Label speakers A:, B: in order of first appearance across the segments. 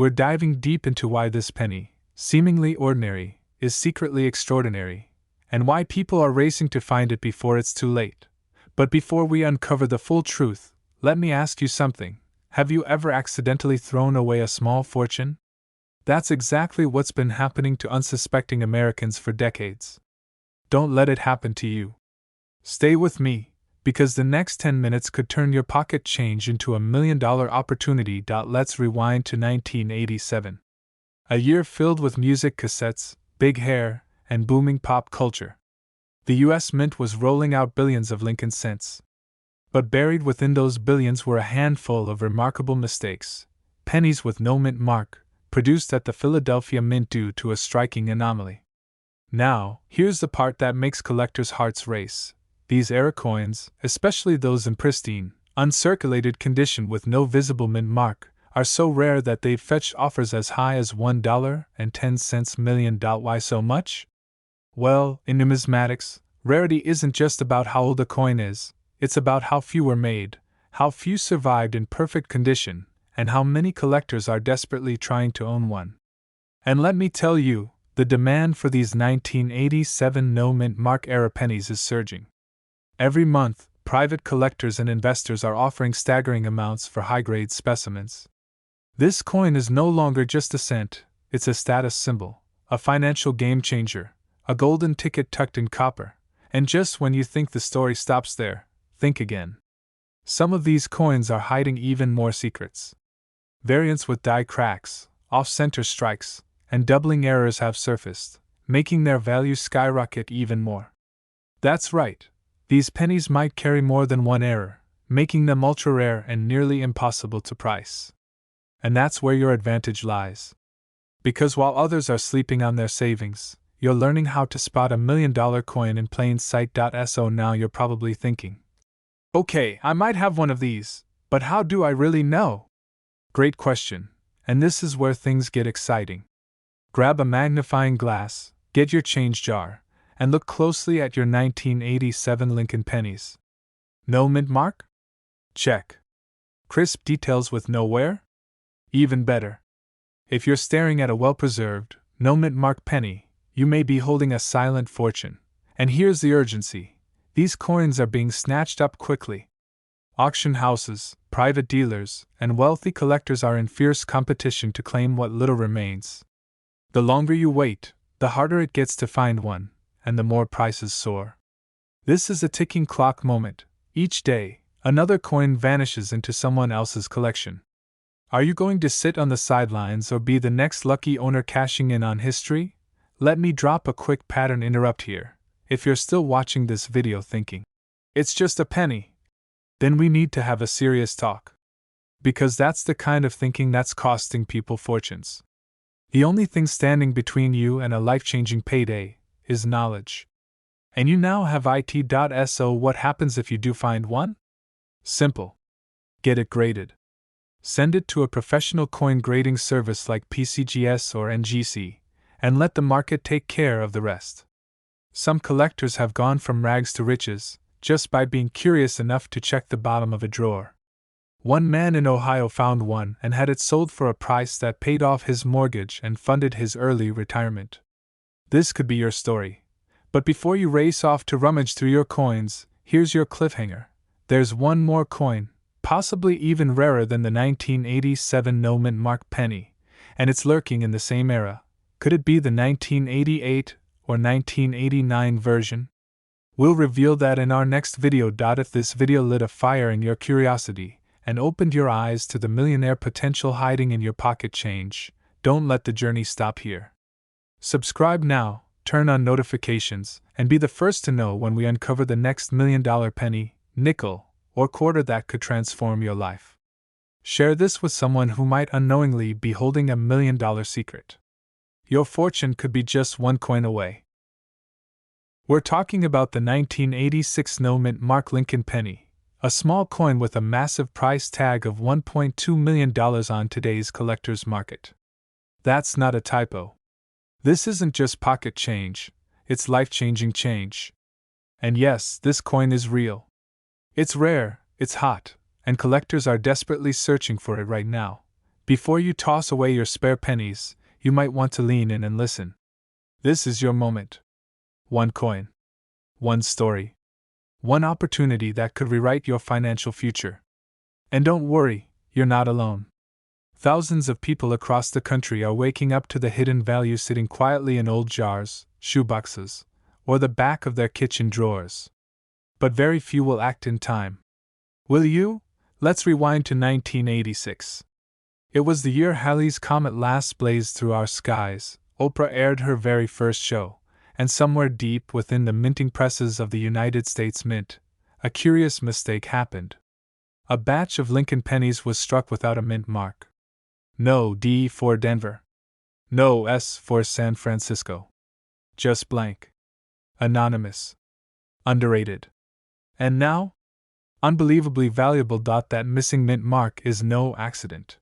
A: we're diving deep into why this penny, seemingly ordinary, is secretly extraordinary, and why people are racing to find it before it's too late. But before we uncover the full truth, let me ask you something. Have you ever accidentally thrown away a small fortune? That's exactly what's been happening to unsuspecting Americans for decades. Don't let it happen to you. Stay with me, because the next 10 minutes could turn your pocket change into $1 million opportunity. Let's rewind to 1987. A year filled with music cassettes, big hair, and booming pop culture. The US Mint was rolling out billions of Lincoln cents. But buried within those billions were a handful of remarkable mistakes, pennies with no mint mark, produced at the Philadelphia Mint due to a striking anomaly. Now, here's the part that makes collectors' hearts race. These era coins, especially those in pristine, uncirculated condition with no visible mint mark, are so rare that they've fetched offers as high as $1.10 million. Why so much? Well, in numismatics, rarity isn't just about how old a coin is, it's about how few were made, how few survived in perfect condition, and how many collectors are desperately trying to own one. And let me tell you, the demand for these 1987 no-mint mark era pennies is surging. Every month, private collectors and investors are offering staggering amounts for high-grade specimens. This coin is no longer just a cent, it's a status symbol, a financial game-changer, a golden ticket tucked in copper. And just when you think the story stops there, think again. Some of these coins are hiding even more secrets. Variants with die cracks, off-center strikes, and doubling errors have surfaced, making their value skyrocket even more. That's right, these pennies might carry more than one error, making them ultra-rare and nearly impossible to price. And that's where your advantage lies. Because while others are sleeping on their savings, you're learning how to spot $1 million coin in plain sight. So now you're probably thinking, okay, I might have one of these, but how do I really know? Great question, and this is where things get exciting. Grab a magnifying glass, get your change jar, and look closely at your 1987 Lincoln pennies. No mint mark? Check. Crisp details with no wear? Even better. If you're staring at a well-preserved, no mint mark penny, you may be holding a silent fortune. And here's the urgency. These coins are being snatched up quickly. Auction houses, private dealers, and wealthy collectors are in fierce competition to claim what little remains. The longer you wait, the harder it gets to find one, and the more prices soar. This is a ticking clock moment. Each day, another coin vanishes into someone else's collection. Are you going to sit on the sidelines or be the next lucky owner cashing in on history? Let me drop a quick pattern interrupt here. If you're still watching this video thinking, it's just a penny, then we need to have a serious talk. Because that's the kind of thinking that's costing people fortunes. The only thing standing between you and a life-changing payday is knowledge. And you now have it. So what happens if you do find one? Simple. Get it graded. Send it to a professional coin grading service like PCGS or NGC, and let the market take care of the rest. Some collectors have gone from rags to riches, just by being curious enough to check the bottom of a drawer. One man in Ohio found one and had it sold for a price that paid off his mortgage and funded his early retirement. This could be your story. But before you race off to rummage through your coins, here's your cliffhanger. There's one more coin, possibly even rarer than the 1987 no mint mark penny, and it's lurking in the same era. Could it be the 1988 or 1989 version? We'll reveal that in our next video. If this video lit a fire in your curiosity and opened your eyes to the millionaire potential hiding in your pocket change, don't let the journey stop here. Subscribe now, turn on notifications, and be the first to know when we uncover the next $1 million penny, nickel, or quarter that could transform your life. Share this with someone who might unknowingly be holding $1 million secret. Your fortune could be just one coin away. We're talking about the 1986 no mint mark Lincoln penny, a small coin with a massive price tag of $1.2 million on today's collector's market. That's not a typo. This isn't just pocket change, it's life-changing change. And yes, this coin is real. It's rare, it's hot, and collectors are desperately searching for it right now, Before you toss away your spare pennies, you might want to lean in and listen. This is your moment. One coin. One story. One opportunity that could rewrite your financial future. And don't worry, you're not alone. Thousands of people across the country are waking up to the hidden value sitting quietly in old jars, shoeboxes, or the back of their kitchen drawers. But very few will act in time. Will you? Let's rewind to 1986. It was the year Halley's Comet last blazed through our skies. Oprah aired her very first show, and somewhere deep within the minting presses of the United States Mint, a curious mistake happened. A batch of Lincoln pennies was struck without a mint mark. No D for Denver. No S for San Francisco. Just blank. Anonymous. Underrated. And now? Unbelievably valuable. That missing mint mark is no accident.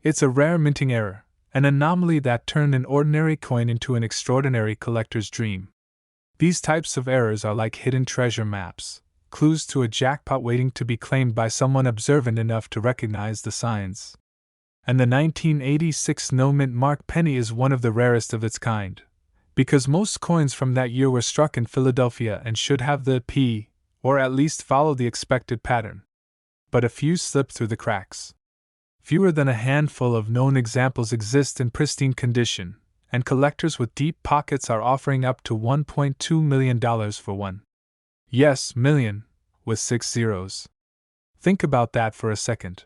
A: It's a rare minting error, an anomaly that turned an ordinary coin into an extraordinary collector's dream. These types of errors are like hidden treasure maps, clues to a jackpot waiting to be claimed by someone observant enough to recognize the signs. And the 1986 no-mint mark penny is one of the rarest of its kind, because most coins from that year were struck in Philadelphia and should have the P, or at least follow the expected pattern. But a few slipped through the cracks. Fewer than a handful of known examples exist in pristine condition, and collectors with deep pockets are offering up to $1.2 million for one. Yes, million, with 6 zeros. Think about that for a second.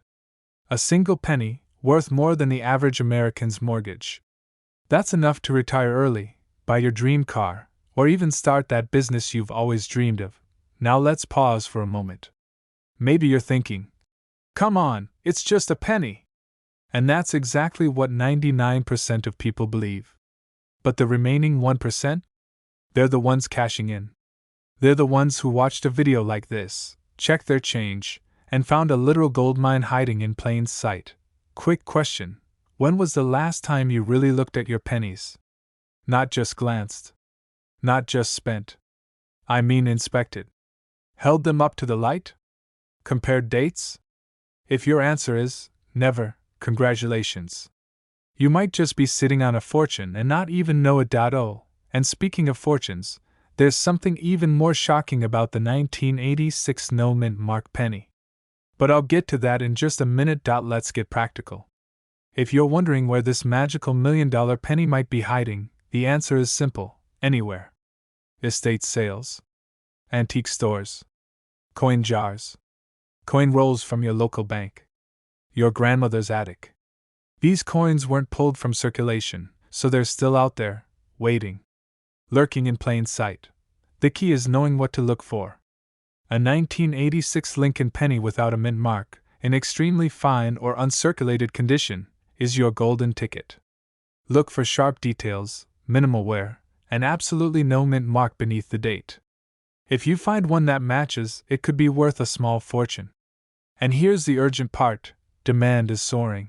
A: A single penny, worth more than the average American's mortgage. That's enough to retire early, buy your dream car, or even start that business you've always dreamed of. Now let's pause for a moment. Maybe you're thinking, come on, it's just a penny. And that's exactly what 99% of people believe. But the remaining 1%? They're the ones cashing in. They're the ones who watched a video like this, checked their change, and found a literal goldmine hiding in plain sight. Quick question: when was the last time you really looked at your pennies? Not just glanced. Not just spent. I mean inspected. Held them up to the light? Compared dates? If your answer is never, congratulations. You might just be sitting on a fortune and not even know it. And speaking of fortunes, there's something even more shocking about the 1986 no-mint mark penny. But I'll get to that in just a minute. Let's get practical. If you're wondering where this magical $1 million penny might be hiding, the answer is simple: anywhere. Estate sales. Antique stores. Coin jars. Coin rolls from your local bank. Your grandmother's attic. These coins weren't pulled from circulation, so they're still out there, waiting. Lurking in plain sight. The key is knowing what to look for. A 1986 Lincoln penny without a mint mark, in extremely fine or uncirculated condition, is your golden ticket. Look for sharp details, minimal wear, and absolutely no mint mark beneath the date. If you find one that matches, it could be worth a small fortune. And here's the urgent part: demand is soaring.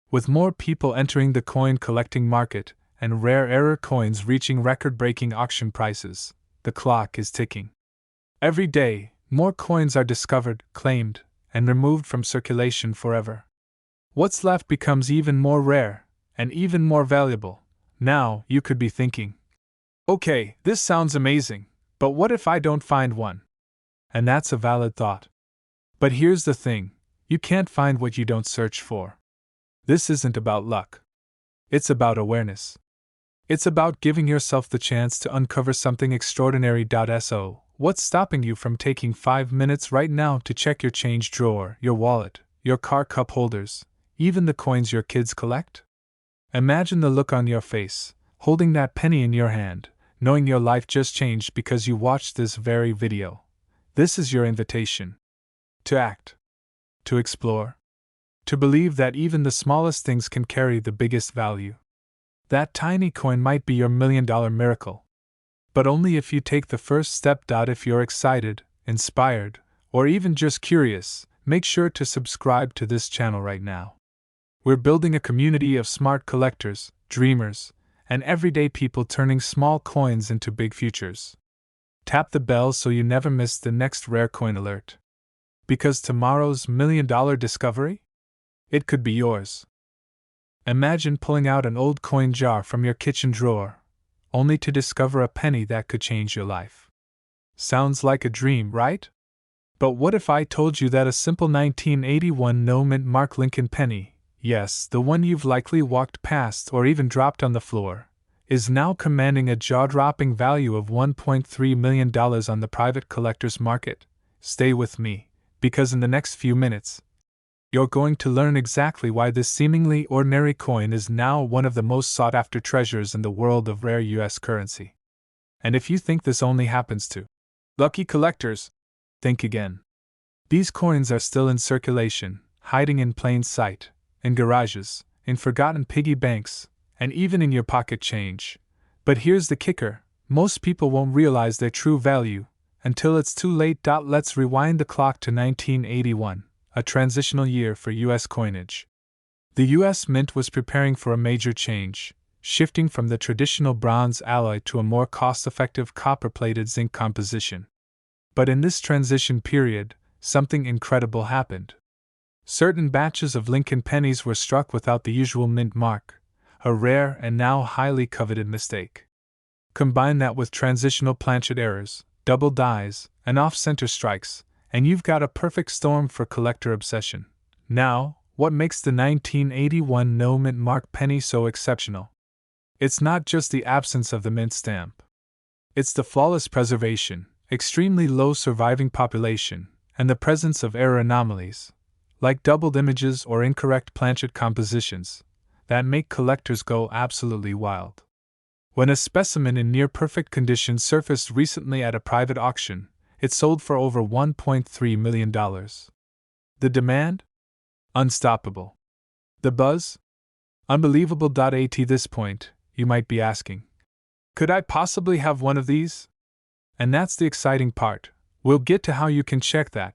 A: With more people entering the coin collecting market, and rare error coins reaching record-breaking auction prices, the clock is ticking. Every day, more coins are discovered, claimed, and removed from circulation forever. What's left becomes even more rare, and even more valuable. Now, you could be thinking, okay, this sounds amazing, but what if I don't find one? And that's a valid thought. But here's the thing: you can't find what you don't search for. This isn't about luck. It's about awareness. It's about giving yourself the chance to uncover something extraordinary. So, what's stopping you from taking 5 minutes right now to check your change drawer, your wallet, your car cup holders, even the coins your kids collect? Imagine the look on your face, holding that penny in your hand, knowing your life just changed because you watched this very video. This is your invitation. To act. To explore. To believe that even the smallest things can carry the biggest value. That tiny coin might be your $1 million miracle. But only if you take the first step. If you're excited, inspired, or even just curious, make sure to subscribe to this channel right now. We're building a community of smart collectors, dreamers, and everyday people turning small coins into big futures. Tap the bell so you never miss the next rare coin alert. Because tomorrow's $1 million discovery? It could be yours. Imagine pulling out an old coin jar from your kitchen drawer, only to discover a penny that could change your life. Sounds like a dream, right? But what if I told you that a simple 1981 no-mint mark Lincoln penny, yes, the one you've likely walked past or even dropped on the floor, is now commanding a jaw-dropping value of $1.3 million on the private collector's market? Stay with me, because in the next few minutes, you're going to learn exactly why this seemingly ordinary coin is now one of the most sought-after treasures in the world of rare U.S. currency. And if you think this only happens to lucky collectors, think again. These coins are still in circulation, hiding in plain sight, in garages, in forgotten piggy banks, and even in your pocket change. But here's the kicker: most people won't realize their true value until it's too late. Let's rewind the clock to 1981, a transitional year for U.S. coinage. The U.S. Mint was preparing for a major change, shifting from the traditional bronze alloy to a more cost-effective copper-plated zinc composition. But in this transition period, something incredible happened. Certain batches of Lincoln pennies were struck without the usual mint mark, a rare and now highly coveted mistake. Combine that with transitional planchet errors, double dies, and off-center strikes, and you've got a perfect storm for collector obsession. Now, what makes the 1981 no-mint mark penny so exceptional? It's not just the absence of the mint stamp. It's the flawless preservation, extremely low surviving population, and the presence of error anomalies, like doubled images or incorrect planchet compositions, that make collectors go absolutely wild. When a specimen in near-perfect condition surfaced recently at a private auction, it sold for over $1.3 million. The demand? Unstoppable. The buzz? Unbelievable. At this point, you might be asking, could I possibly have one of these? And that's the exciting part. We'll get to how you can check that.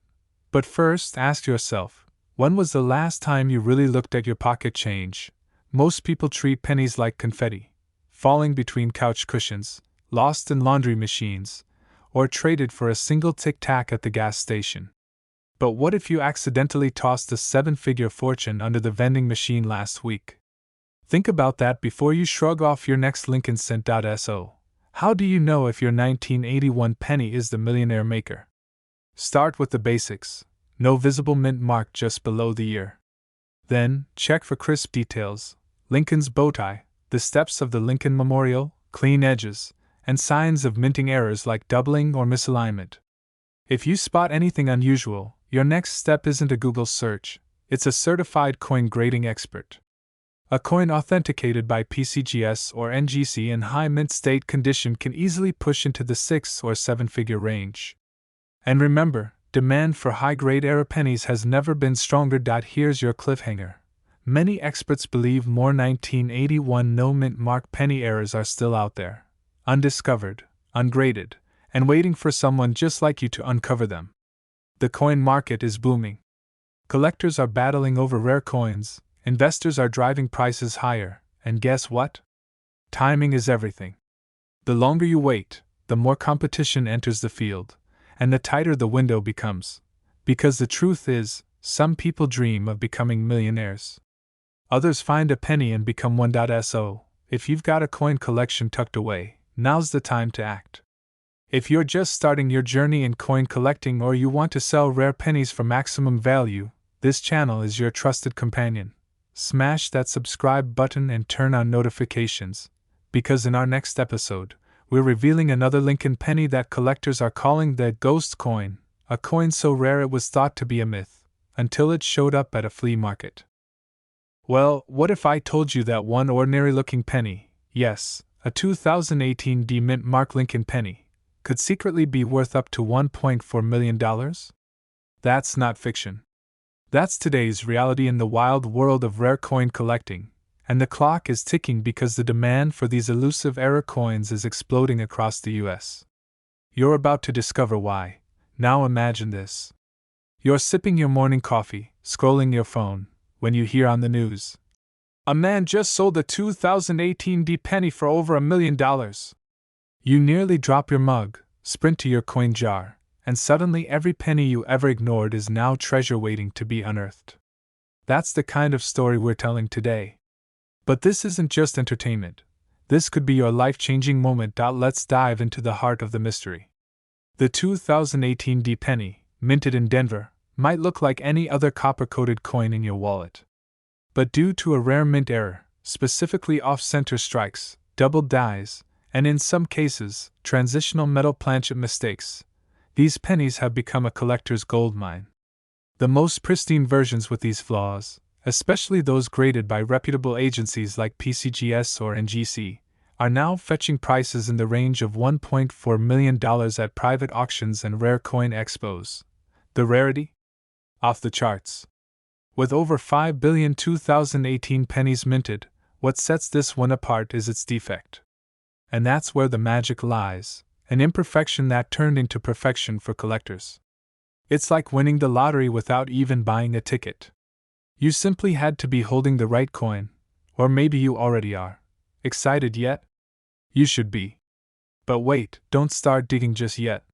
A: But first, ask yourself, when was the last time you really looked at your pocket change? Most people treat pennies like confetti, falling between couch cushions, lost in laundry machines, or traded for a single tic-tac at the gas station. But what if you accidentally tossed a seven-figure fortune under the vending machine last week? Think about that before you shrug off your next Lincoln cent. So, how do you know if your 1981 penny is the millionaire maker? Start with the basics. No visible mint mark just below the ear. Then, check for crisp details: Lincoln's bow tie, the steps of the Lincoln Memorial, clean edges, and signs of minting errors like doubling or misalignment. If you spot anything unusual, your next step isn't a Google search, it's a certified coin grading expert. A coin authenticated by PCGS or NGC in high mint state condition can easily push into the 6 or 7-figure range. And remember, demand for high-grade error pennies has never been stronger. Here's your cliffhanger. Many experts believe more 1981 no-mint mark penny errors are still out there, undiscovered, ungraded, and waiting for someone just like you to uncover them. The coin market is booming. Collectors are battling over rare coins, investors are driving prices higher, and guess what? Timing is everything. The longer you wait, the more competition enters the field, and the tighter the window becomes. Because the truth is, some people dream of becoming millionaires. Others find a penny and become one. So, if you've got a coin collection tucked away, now's the time to act. If you're just starting your journey in coin collecting or you want to sell rare pennies for maximum value, this channel is your trusted companion. Smash that subscribe button and turn on notifications, because in our next episode, we're revealing another Lincoln penny that collectors are calling the ghost coin, a coin so rare it was thought to be a myth, until it showed up at a flea market. Well, what if I told you that one ordinary-looking penny, yes, a 2018 D-Mint mark Lincoln penny, could secretly be worth up to $1.4 million? That's not fiction. That's today's reality in the wild world of rare coin collecting, and the clock is ticking because the demand for these elusive error coins is exploding across the US. You're about to discover why. Now imagine this. You're sipping your morning coffee, scrolling your phone, when you hear on the news, a man just sold a 2018 D penny for over $1 million. You nearly drop your mug, sprint to your coin jar, and suddenly every penny you ever ignored is now treasure waiting to be unearthed. That's the kind of story we're telling today. But this isn't just entertainment. This could be your life-changing moment. Let's dive into the heart of the mystery. The 2018 D penny, minted in Denver, might look like any other copper-coated coin in your wallet. But due to a rare mint error, specifically off-center strikes, doubled dies, and in some cases, transitional metal planchet mistakes, these pennies have become a collector's goldmine. The most pristine versions with these flaws, especially those graded by reputable agencies like PCGS or NGC, are now fetching prices in the range of $1.4 million at private auctions and rare coin expos. The rarity? Off the charts. With over 5 billion 2018 pennies minted, what sets this one apart is its defect. And that's where the magic lies, an imperfection that turned into perfection for collectors. It's like winning the lottery without even buying a ticket. You simply had to be holding the right coin, or maybe you already are. Excited yet? You should be. But wait, don't start digging just yet.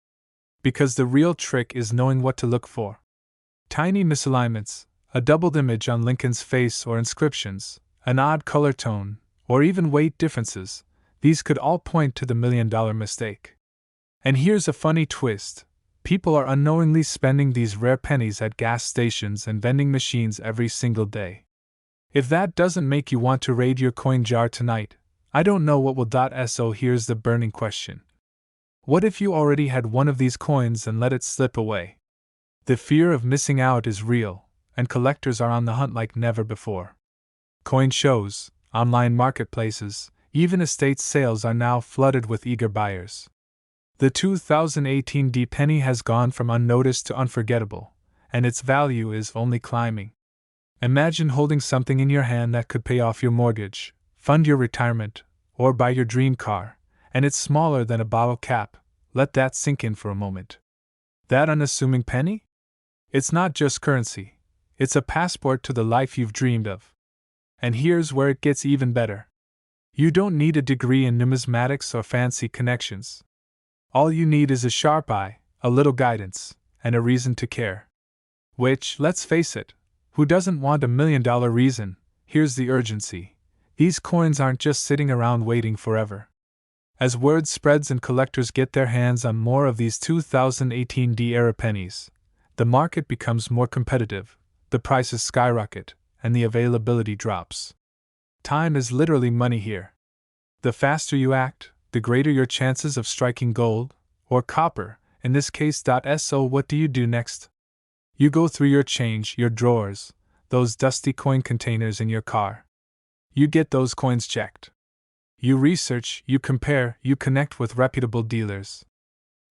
A: Because the real trick is knowing what to look for. Tiny misalignments, a doubled image on Lincoln's face or inscriptions, an odd color tone, or even weight differences, these could all point to the $1 million mistake. And here's a funny twist. People are unknowingly spending these rare pennies at gas stations and vending machines every single day. If that doesn't make you want to raid your coin jar tonight, I don't know what will. So here's the burning question. What if you already had one of these coins and let it slip away? The fear of missing out is real, and collectors are on the hunt like never before. Coin shows, online marketplaces, even estate sales are now flooded with eager buyers. The 2018 D penny has gone from unnoticed to unforgettable, and its value is only climbing. Imagine holding something in your hand that could pay off your mortgage, fund your retirement, or buy your dream car, and it's smaller than a bottle cap. Let that sink in for a moment. That unassuming penny? It's not just currency, it's a passport to the life you've dreamed of. And here's where it gets even better. You don't need a degree in numismatics or fancy connections. All you need is a sharp eye, a little guidance, and a reason to care. Which, let's face it, who doesn't want $1 million reason? Here's the urgency. These coins aren't just sitting around waiting forever. As word spreads and collectors get their hands on more of these 2018 D-era pennies, the market becomes more competitive, the prices skyrocket, and the availability drops. Time is literally money here. The faster you act, the greater your chances of striking gold, or copper, in this case. So what do you do next? You go through your change, your drawers, those dusty coin containers in your car. You get those coins checked. You research, you compare, you connect with reputable dealers.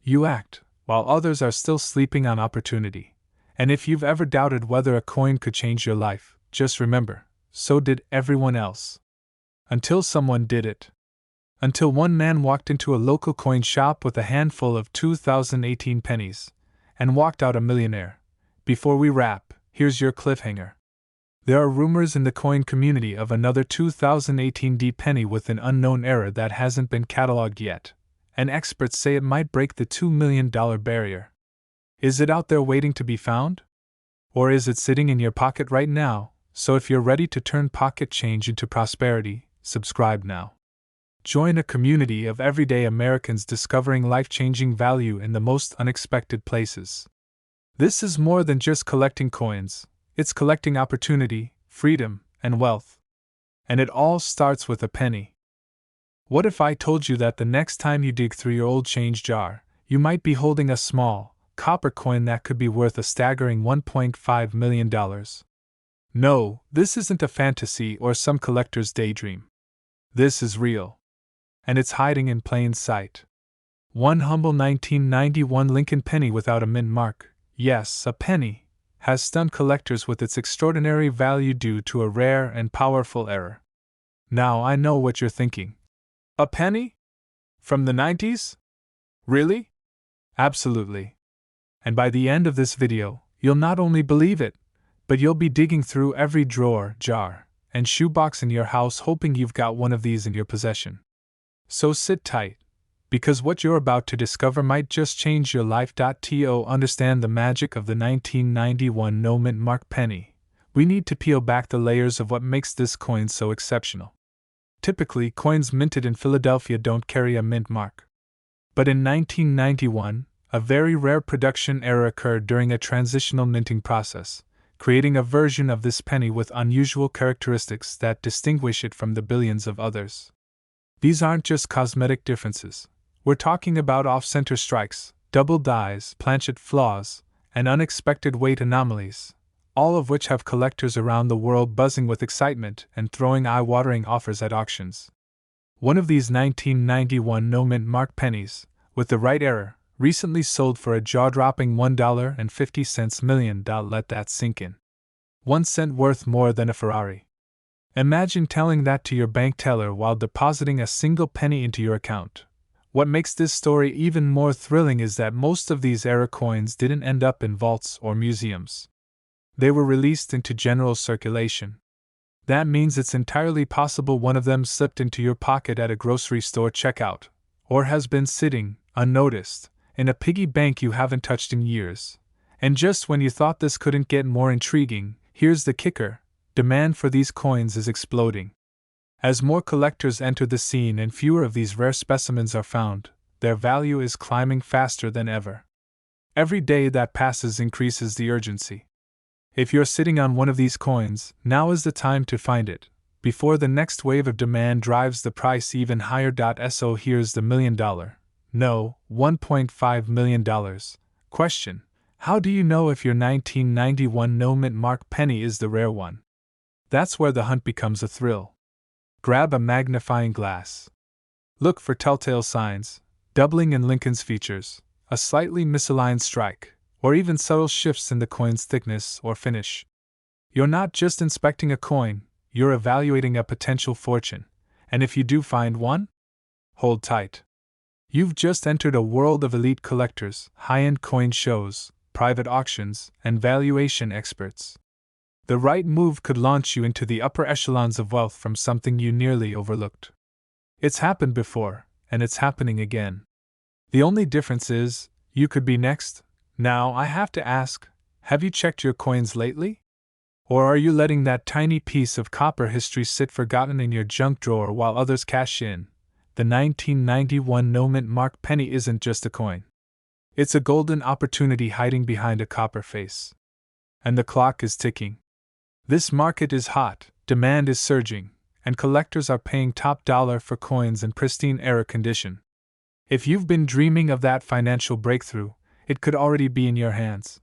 A: You act, while others are still sleeping on opportunity. And if you've ever doubted whether a coin could change your life, just remember, so did everyone else. Until someone did it. Until one man walked into a local coin shop with a handful of 2018 pennies, and walked out a millionaire. Before we wrap, here's your cliffhanger. There are rumors in the coin community of another 2018 D penny with an unknown error that hasn't been cataloged yet, and experts say it might break the $2 million barrier. Is it out there waiting to be found? Or is it sitting in your pocket right now? So if you're ready to turn pocket change into prosperity, subscribe now. Join a community of everyday Americans discovering life-changing value in the most unexpected places. This is more than just collecting coins, it's collecting opportunity, freedom, and wealth. And it all starts with a penny. What if I told you that the next time you dig through your old change jar, you might be holding a small, copper coin that could be worth a staggering $1.5 million? No, this isn't a fantasy or some collector's daydream. This is real. And it's hiding in plain sight. One humble 1991 Lincoln penny without a mint mark, yes, a penny, has stunned collectors with its extraordinary value due to a rare and powerful error. Now I know what you're thinking. A penny? From the 90s? Really? Absolutely. And by the end of this video, you'll not only believe it, but you'll be digging through every drawer, jar, and shoebox in your house hoping you've got one of these in your possession. So sit tight, because what you're about to discover might just change your life. To understand the magic of the 1991 no mint mark penny, we need to peel back the layers of what makes this coin so exceptional. Typically, coins minted in Philadelphia don't carry a mint mark. But in 1991, a very rare production error occurred during a transitional minting process, creating a version of this penny with unusual characteristics that distinguish it from the billions of others. These aren't just cosmetic differences. We're talking about off-center strikes, double dies, planchet flaws, and unexpected weight anomalies, all of which have collectors around the world buzzing with excitement and throwing eye-watering offers at auctions. One of these 1991 no-mint mark pennies, with the right error, recently sold for a jaw-dropping $1.50 million. Let that sink in. 1 cent worth more than a Ferrari. Imagine telling that to your bank teller while depositing a single penny into your account. What makes this story even more thrilling is that most of these error coins didn't end up in vaults or museums. They were released into general circulation. That means it's entirely possible one of them slipped into your pocket at a grocery store checkout, or has been sitting, unnoticed, in a piggy bank you haven't touched in years. And just when you thought this couldn't get more intriguing, here's the kicker: demand for these coins is exploding. As more collectors enter the scene and fewer of these rare specimens are found, their value is climbing faster than ever. Every day that passes increases the urgency. If you're sitting on one of these coins, now is the time to find it, before the next wave of demand drives the price even higher. So here's the $1 million, no, $1.5 million, question: how do you know if your 1991 no-mint mark penny is the rare one? That's where the hunt becomes a thrill. Grab a magnifying glass. Look for telltale signs, doubling in Lincoln's features, a slightly misaligned strike, or even subtle shifts in the coin's thickness or finish. You're not just inspecting a coin, you're evaluating a potential fortune, and if you do find one, hold tight. You've just entered a world of elite collectors, high-end coin shows, private auctions, and valuation experts. The right move could launch you into the upper echelons of wealth from something you nearly overlooked. It's happened before, and it's happening again. The only difference is, you could be next. Now, I have to ask, have you checked your coins lately? Or are you letting that tiny piece of copper history sit forgotten in your junk drawer while others cash in? The 1991 no-mint mark penny isn't just a coin. It's a golden opportunity hiding behind a copper face. And the clock is ticking. This market is hot, demand is surging, and collectors are paying top dollar for coins in pristine error condition. If you've been dreaming of that financial breakthrough, it could already be in your hands.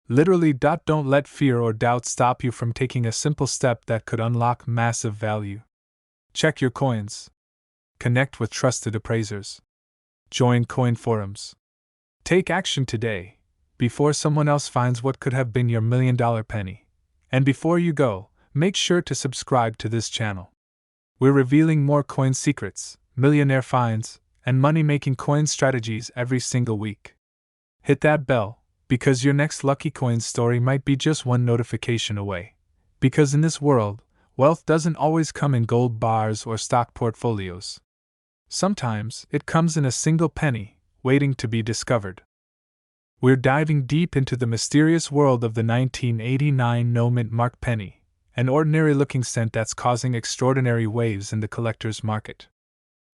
A: Literally. Don't let fear or doubt stop you from taking a simple step that could unlock massive value. Check your coins. Connect with trusted appraisers. Join coin forums. Take action today, before someone else finds what could have been your $1 million penny. And before you go, make sure to subscribe to this channel. We're revealing more coin secrets, millionaire finds, and money-making coin strategies every single week. Hit that bell, because your next lucky coin story might be just one notification away. Because in this world, wealth doesn't always come in gold bars or stock portfolios. Sometimes, it comes in a single penny, waiting to be discovered. We're diving deep into the mysterious world of the 1989 no-mint mark penny, an ordinary-looking cent that's causing extraordinary waves in the collector's market.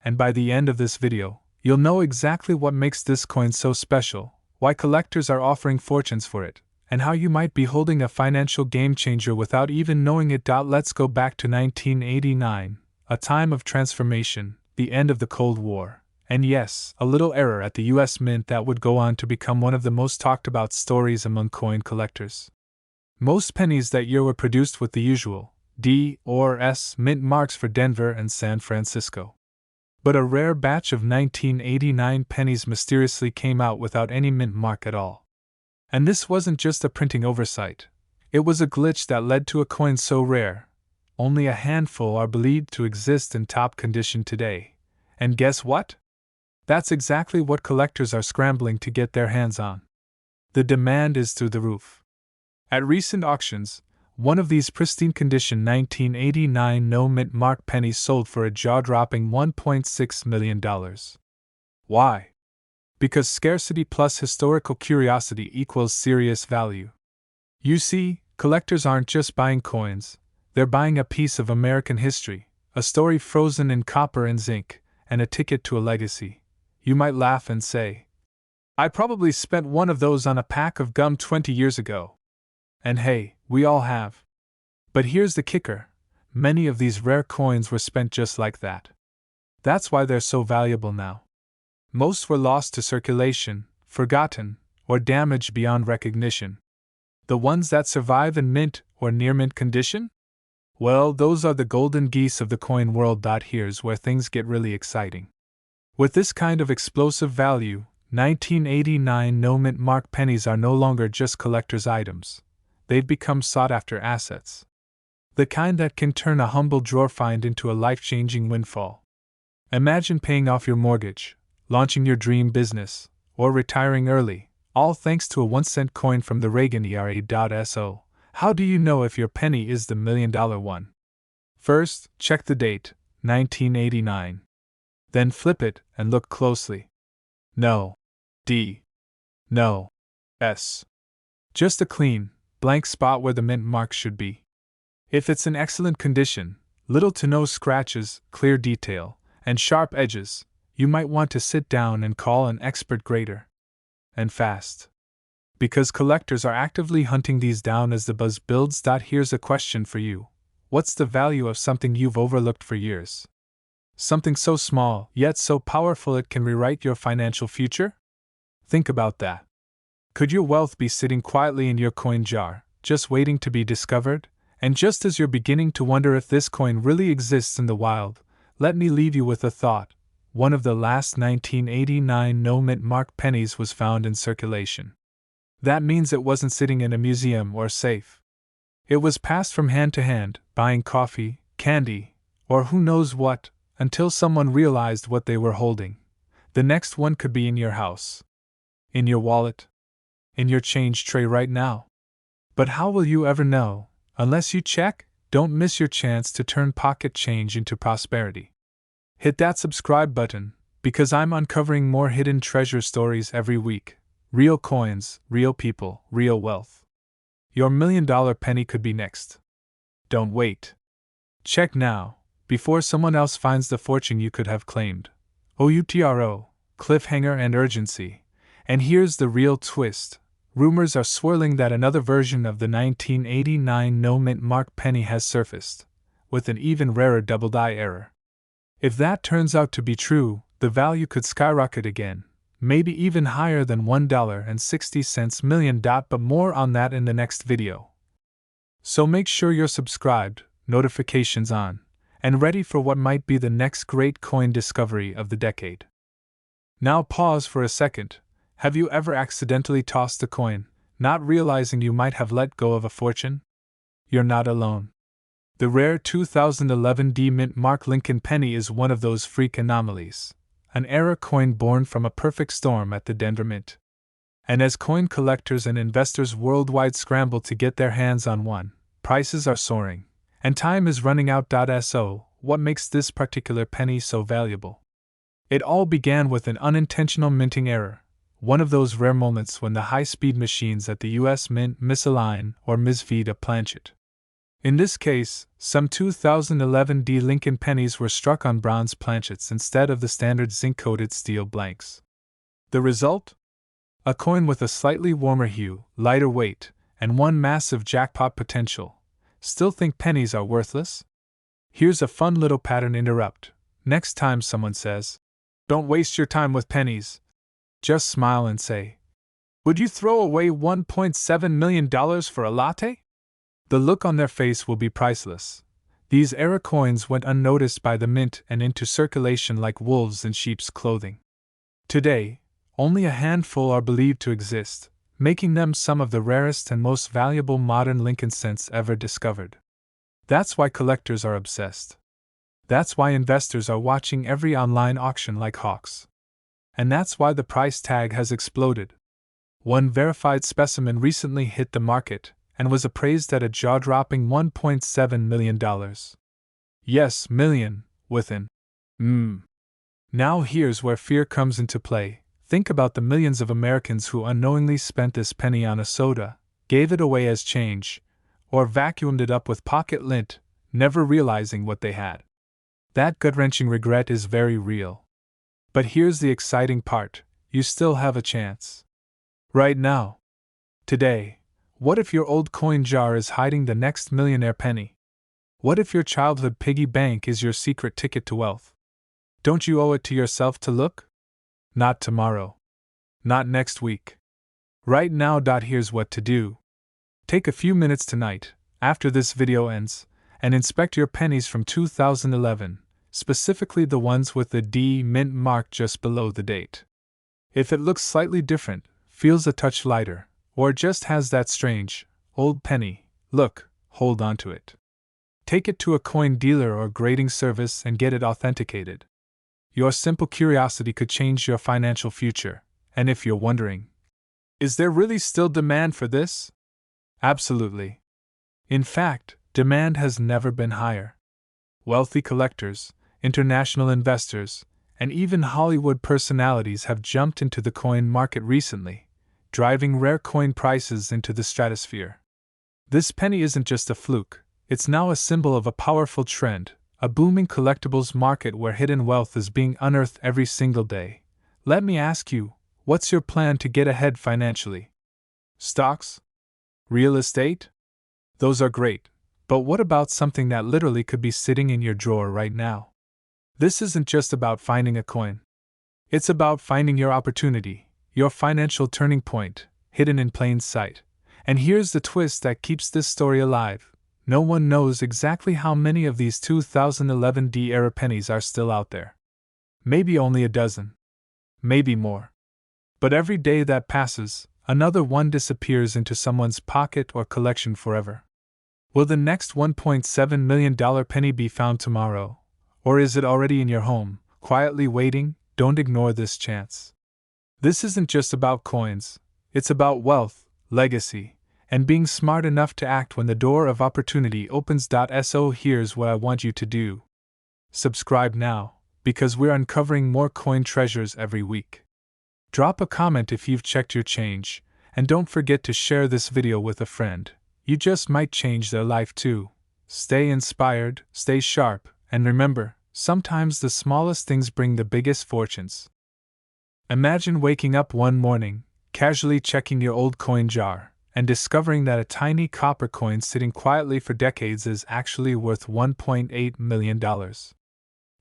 A: And by the end of this video, you'll know exactly what makes this coin so special, why collectors are offering fortunes for it, and how you might be holding a financial game-changer without even knowing it. Let's go back to 1989, a time of transformation, the end of the Cold War, and yes, a little error at the US Mint that would go on to become one of the most talked about stories among coin collectors. Most pennies that year were produced with the usual D or S mint marks for Denver and San Francisco. But a rare batch of 1989 pennies mysteriously came out without any mint mark at all. And this wasn't just a printing oversight. It was a glitch that led to a coin so rare. Only a handful are believed to exist in top condition today. And guess what? That's exactly what collectors are scrambling to get their hands on. The demand is through the roof. At recent auctions, one of these pristine condition 1989 no-mint mark pennies sold for a jaw-dropping $1.6 million. Why? Because scarcity plus historical curiosity equals serious value. You see, collectors aren't just buying coins, they're buying a piece of American history, a story frozen in copper and zinc, and a ticket to a legacy. You might laugh and say, I probably spent one of those on a pack of gum 20 years ago. And hey, we all have. But here's the kicker. Many of these rare coins were spent just like that. That's why they're so valuable now. Most were lost to circulation, forgotten, or damaged beyond recognition. The ones that survive in mint or near mint condition? Well, those are the golden geese of the coin world. Here's where things get really exciting. With this kind of explosive value, 1989 no-mint mark pennies are no longer just collector's items. They've become sought-after assets. The kind that can turn a humble drawer find into a life-changing windfall. Imagine paying off your mortgage, launching your dream business, or retiring early, all thanks to a 1-cent coin from the Reagan era. How do you know if your penny is the $1 million one? First, check the date, 1989. Then flip it and look closely. No D. No S. Just a clean, blank spot where the mint mark should be. If it's in excellent condition, little to no scratches, clear detail, and sharp edges, you might want to sit down and call an expert grader. And fast. Because collectors are actively hunting these down as the buzz builds. Here's a question for you. What's the value of something you've overlooked for years? Something so small, yet so powerful it can rewrite your financial future? Think about that. Could your wealth be sitting quietly in your coin jar, just waiting to be discovered? And just as you're beginning to wonder if this coin really exists in the wild, let me leave you with a thought. One of the last 1989 no-mint mark pennies was found in circulation. That means it wasn't sitting in a museum or safe. It was passed from hand to hand, buying coffee, candy, or who knows what, until someone realized what they were holding. The next one could be in your house, in your wallet, in your change tray right now. But how will you ever know, unless you check? Don't miss your chance to turn pocket change into prosperity. Hit that subscribe button, because I'm uncovering more hidden treasure stories every week. Real coins, real people, real wealth. Your $1 million penny could be next. Don't wait. Check now, before someone else finds the fortune you could have claimed. OUTRO, cliffhanger and urgency. And here's the real twist. Rumors are swirling that another version of the 1989 no-mint mark penny has surfaced, with an even rarer double-die error. If that turns out to be true, the value could skyrocket again, maybe even higher than $1.60 million. But more on that in the next video. So make sure you're subscribed, notifications on, and ready for what might be the next great coin discovery of the decade. Now pause for a second. Have you ever accidentally tossed a coin, not realizing you might have let go of a fortune? You're not alone. The rare 2011 D-Mint Mark Lincoln penny is one of those freak anomalies, an error coin born from a perfect storm at the Denver Mint. And as coin collectors and investors worldwide scramble to get their hands on one, prices are soaring, and time is running out. So, what makes this particular penny so valuable? It all began with an unintentional minting error. One of those rare moments when the high-speed machines at the U.S. Mint misalign or misfeed a planchet. In this case, some 2011 D Lincoln pennies were struck on bronze planchets instead of the standard zinc-coated steel blanks. The result? A coin with a slightly warmer hue, lighter weight, and one massive jackpot potential. Still think pennies are worthless? Here's a fun little pattern interrupt. Next time someone says, "Don't waste your time with pennies," just smile and say, "Would you throw away $1.7 million for a latte?" The look on their face will be priceless. These error coins went unnoticed by the mint and into circulation like wolves in sheep's clothing. Today, only a handful are believed to exist, making them some of the rarest and most valuable modern Lincoln cents ever discovered. That's why collectors are obsessed. That's why investors are watching every online auction like hawks. And that's why the price tag has exploded. One verified specimen recently hit the market and was appraised at a jaw-dropping $1.7 million. Yes, million, with an Now here's where fear comes into play. Think about the millions of Americans who unknowingly spent this penny on a soda, gave it away as change, or vacuumed it up with pocket lint, never realizing what they had. That gut-wrenching regret is very real. But here's the exciting part, you still have a chance. Right now. Today. What if your old coin jar is hiding the next millionaire penny? What if your childhood piggy bank is your secret ticket to wealth? Don't you owe it to yourself to look? Not tomorrow. Not next week. Right now. Here's what to do. Take a few minutes tonight, after this video ends, and inspect your pennies from 2011, specifically the ones with the D mint mark just below the date. If it looks slightly different, feels a touch lighter, or just has that strange, old penny look, hold on to it. Take it to a coin dealer or grading service and get it authenticated. Your simple curiosity could change your financial future, and if you're wondering, is there really still demand for this? Absolutely. In fact, demand has never been higher. Wealthy collectors, international investors, and even Hollywood personalities have jumped into the coin market recently, driving rare coin prices into the stratosphere. This penny isn't just a fluke, it's now a symbol of a powerful trend, a booming collectibles market where hidden wealth is being unearthed every single day. Let me ask you, what's your plan to get ahead financially? Stocks? Real estate? Those are great, but what about something that literally could be sitting in your drawer right now? This isn't just about finding a coin. It's about finding your opportunity, your financial turning point, hidden in plain sight. And here's the twist that keeps this story alive. No one knows exactly how many of these 2011 D-era pennies are still out there. Maybe only a dozen. Maybe more. But every day that passes, another one disappears into someone's pocket or collection forever. Will the next $1.7 million penny be found tomorrow? Or is it already in your home, quietly waiting? Don't ignore this chance. This isn't just about coins, it's about wealth, legacy, and being smart enough to act when the door of opportunity opens. So here's what I want you to do. Subscribe now, because we're uncovering more coin treasures every week. Drop a comment if you've checked your change, and don't forget to share this video with a friend. You just might change their life too. Stay inspired, stay sharp, and remember, sometimes the smallest things bring the biggest fortunes. Imagine waking up one morning, casually checking your old coin jar, and discovering that a tiny copper coin sitting quietly for decades is actually worth $1.8 million.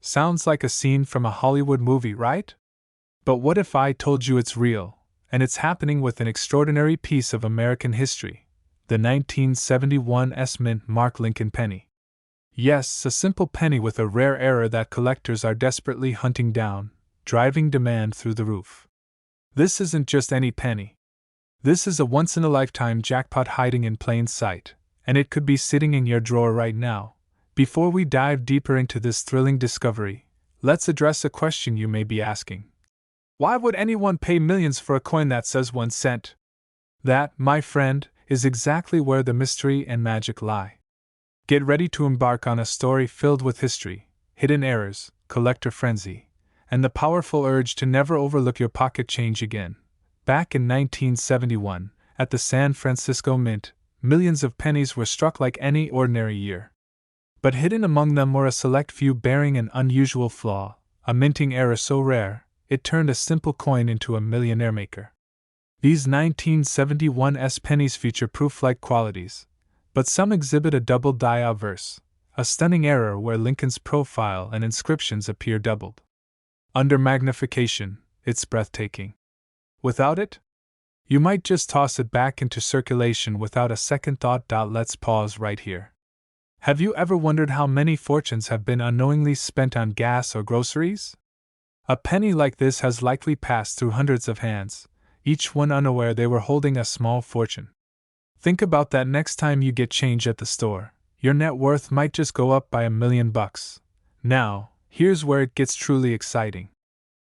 A: Sounds like a scene from a Hollywood movie, right? But what if I told you it's real, and it's happening with an extraordinary piece of American history, the 1971 S-Mint Mark Lincoln penny? Yes, a simple penny with a rare era that collectors are desperately hunting down, driving demand through the roof. This isn't just any penny. This is a once-in-a-lifetime jackpot hiding in plain sight, and it could be sitting in your drawer right now. Before we dive deeper into this thrilling discovery, let's address a question you may be asking. Why would anyone pay millions for a coin that says 1 cent? That, my friend, is exactly where the mystery and magic lie. Get ready to embark on a story filled with history, hidden errors, collector frenzy, and the powerful urge to never overlook your pocket change again. Back in 1971, at the San Francisco Mint, millions of pennies were struck like any ordinary year. But hidden among them were a select few bearing an unusual flaw, a minting error so rare, it turned a simple coin into a millionaire maker. These 1971 S pennies feature proof-like qualities, but some exhibit a double die obverse, a stunning error where Lincoln's profile and inscriptions appear doubled. Under magnification, it's breathtaking. Without it? You might just toss it back into circulation without a second thought. Let's pause right here. Have you ever wondered how many fortunes have been unknowingly spent on gas or groceries? A penny like this has likely passed through hundreds of hands, each one unaware they were holding a small fortune. Think about that next time you get change at the store. Your net worth might just go up by $1 million. Now, here's where it gets truly exciting.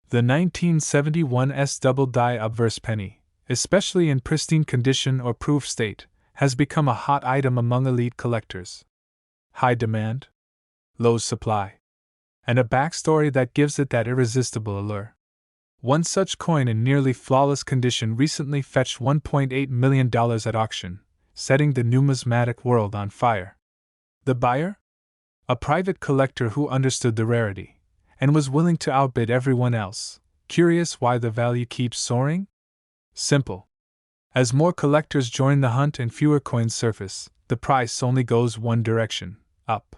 A: The 1971 S double die obverse penny, especially in pristine condition or proof state, has become a hot item among elite collectors. High demand, low supply, and a backstory that gives it that irresistible allure. One such coin in nearly flawless condition recently fetched $1.8 million at auction, setting the numismatic world on fire. The buyer? A private collector who understood the rarity and was willing to outbid everyone else. Curious why the value keeps soaring? Simple. As more collectors join the hunt and fewer coins surface, the price only goes one direction, up.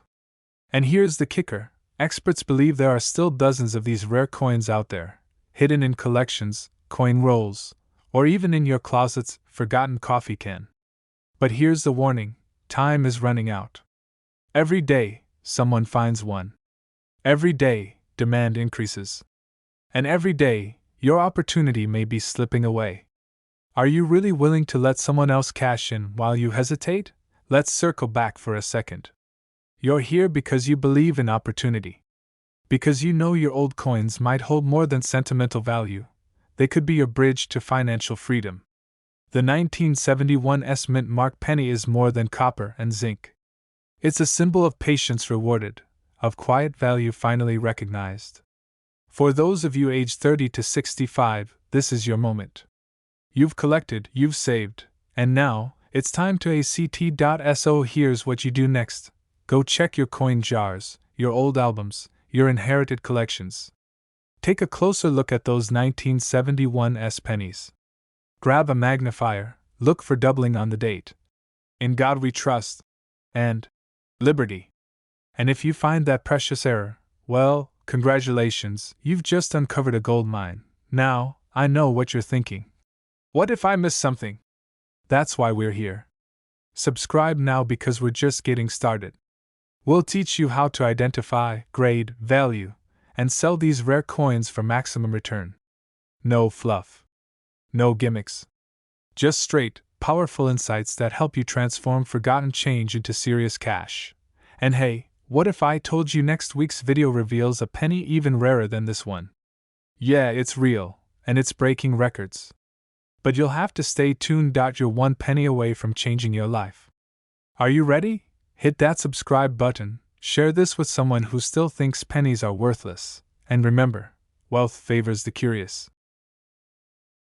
A: And here's the kicker: experts believe there are still dozens of these rare coins out there, hidden in collections, coin rolls, or even in your closet's forgotten coffee can. But here's the warning: time is running out. Every day, someone finds one. Every day, demand increases. And every day, your opportunity may be slipping away. Are you really willing to let someone else cash in while you hesitate? Let's circle back for a second. You're here because you believe in opportunity. Because you know your old coins might hold more than sentimental value. They could be your bridge to financial freedom. The 1971 mint mark penny is more than copper and zinc. It's a symbol of patience rewarded, of quiet value finally recognized. For those of you aged 30 to 65, this is your moment. You've collected, you've saved, and now, it's time to ACT.so. Here's what you do next. Go check your coin jars, your old albums, your inherited collections. Take a closer look at those 1971 pennies. Grab a magnifier, look for doubling on the date. In God we trust, and liberty. And if you find that precious error, well, congratulations, you've just uncovered a gold mine. Now, I know what you're thinking. What if I miss something? That's why we're here. Subscribe now because we're just getting started. We'll teach you how to identify, grade, value, and sell these rare coins for maximum return. No fluff. No gimmicks. Just straight, powerful insights that help you transform forgotten change into serious cash. And hey, what if I told you next week's video reveals a penny even rarer than this one? Yeah, it's real, and it's breaking records. But you'll have to stay tuned. You're one penny away from changing your life. Are you ready? Hit that subscribe button, share this with someone who still thinks pennies are worthless, and remember, wealth favors the curious.